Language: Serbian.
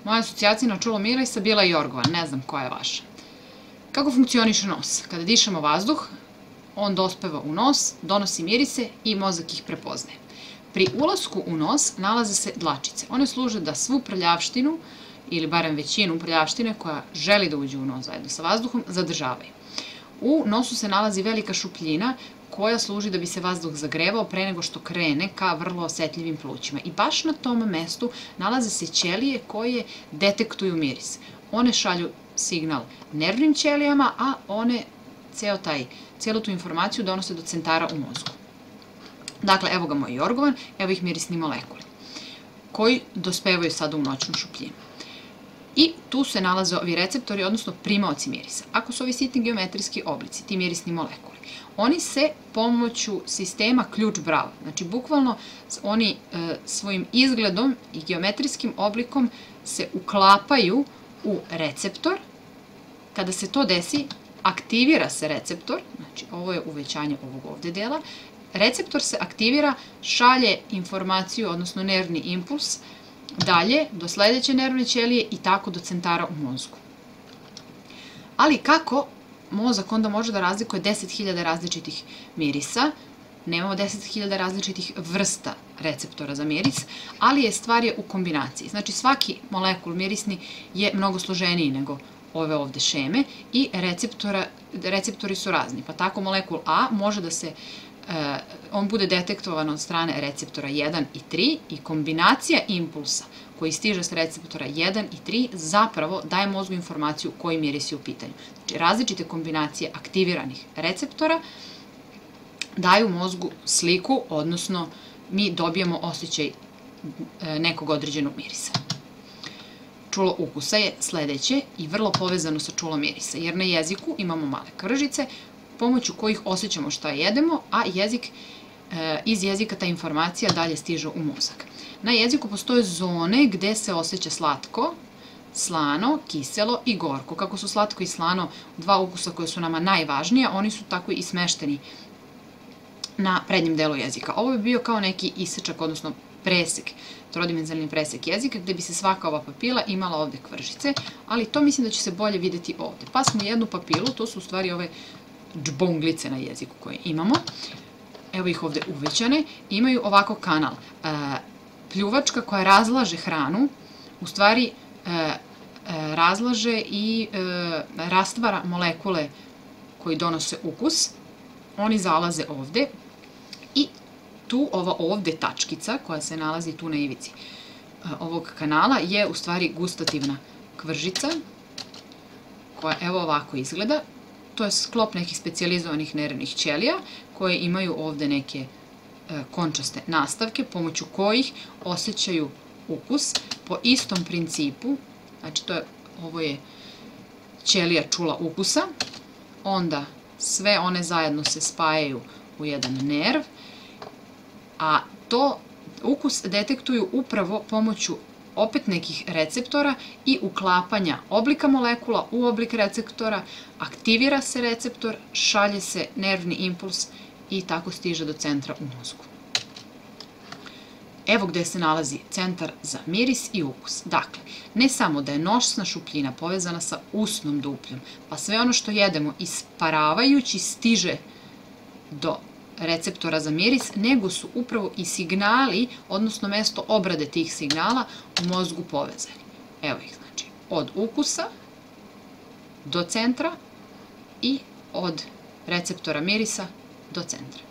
Moja asocijacija na čulo mirisa bila je jorgovan, ne znam koja je vaša. Kako funkcioniše nos? Kada dišemo vazduh, on dospeva u nos, donosi mirise i mozak ih prepoznaje. Pri ulasku u nos nalaze se dlačice. One služe da svu prljavštinu, ili barem većinu prljavštine koja želi da uđe u nos zajedno sa vazduhom, zadržavaju. U nosu se nalazi velika šupljina koja služi da bi se vazduh zagrevao pre nego što krene ka vrlo osetljivim plućima. I baš na tom mestu nalaze se ćelije koje detektuju miris. One šalju signal nervnim ćelijama, a one celu tu informaciju donose do centara u mozgu. Dakle, evo ga moj jorgovan, evo ih mirisni molekuli koji dospevaju sada u noćnu šupljinu. I tu se nalaze ovi receptori, odnosno primaoci mirisa. Ako su ovi sitni geometrijski oblici, ti mirisni molekuli, oni se pomoću sistema ključ-bravo, znači bukvalno oni svojim izgledom i geometrijskim oblikom se uklapaju u receptor. Kada se to desi, aktivira se receptor, znači ovo je uvećanje ovog ovde dela, receptor se aktivira, šalje informaciju, odnosno nervni impuls, dalje do sledeće nervne ćelije i tako do centara u mozgu. Ali kako mozak onda može da razlikuje 10.000 različitih mirisa? Nemamo 10.000 različitih vrsta receptora za miris, ali stvar je u kombinaciji. Znači svaki molekul mirisni je mnogo složeniji nego ove ovde šeme i receptori su razni. Pa tako molekul A može da se on bude detektovan od strane receptora 1 i 3 i kombinacija impulsa koji stiže s receptora 1 i 3 zapravo daje mozgu informaciju koji miris je u pitanju. Znači različite kombinacije aktiviranih receptora daju mozgu sliku, odnosno mi dobijamo osjećaj nekog određenog mirisa. Čulo ukusa je sledeće i vrlo povezano sa čulom mirisa, jer na jeziku imamo male kržice pomoću kojih osjećamo šta jedemo, a iz jezika ta informacija dalje stiže u mozak. Na jeziku postoje zone gde se osjeća slatko, slano, kiselo i gorko. Kako su slatko i slano dva ukusa koje su nama najvažnija, oni su tako i smešteni na prednjem delu jezika. Ovo bi bio kao neki isečak, odnosno presek, trodimenzionalni presek jezika, gde bi se svaka ova papila imala ovde kvržice, ali to mislim da će se bolje videti ovde. Pa smo jednu papilu, to su u stvari ove džbonglice na jeziku koje imamo, evo ih ovde uvećane, imaju ovako kanal. Pljuvačka koja razlaže hranu, u stvari razlaže i rastvara molekule koji donose ukus, oni zalaze ovde i tu ova ovde tačkica koja se nalazi tu na ivici ovog kanala je u stvari gustativna kvržica koja evo ovako izgleda. To je sklop nekih specijalizovanih nervnih ćelija koje imaju ovde neke končaste nastavke pomoću kojih osjećaju ukus po istom principu. Znači ovo je ćelija čula ukusa, onda sve one zajedno se spajaju u jedan nerv, a to ukus detektuju upravo pomoću opet nekih receptora i uklapanja oblika molekula u oblik receptora, aktivira se receptor, šalje se nervni impuls i tako stiže do centra u mozgu. Evo gde se nalazi centar za miris i ukus. Dakle, ne samo da je nosna šupljina povezana sa usnom dupljom, pa sve ono što jedemo isparavajući stiže do receptora za miris, nego su upravo i signali, odnosno mesto obrade tih signala u mozgu povezani. Evo ih, znači, od ukusa do centra i od receptora mirisa do centra.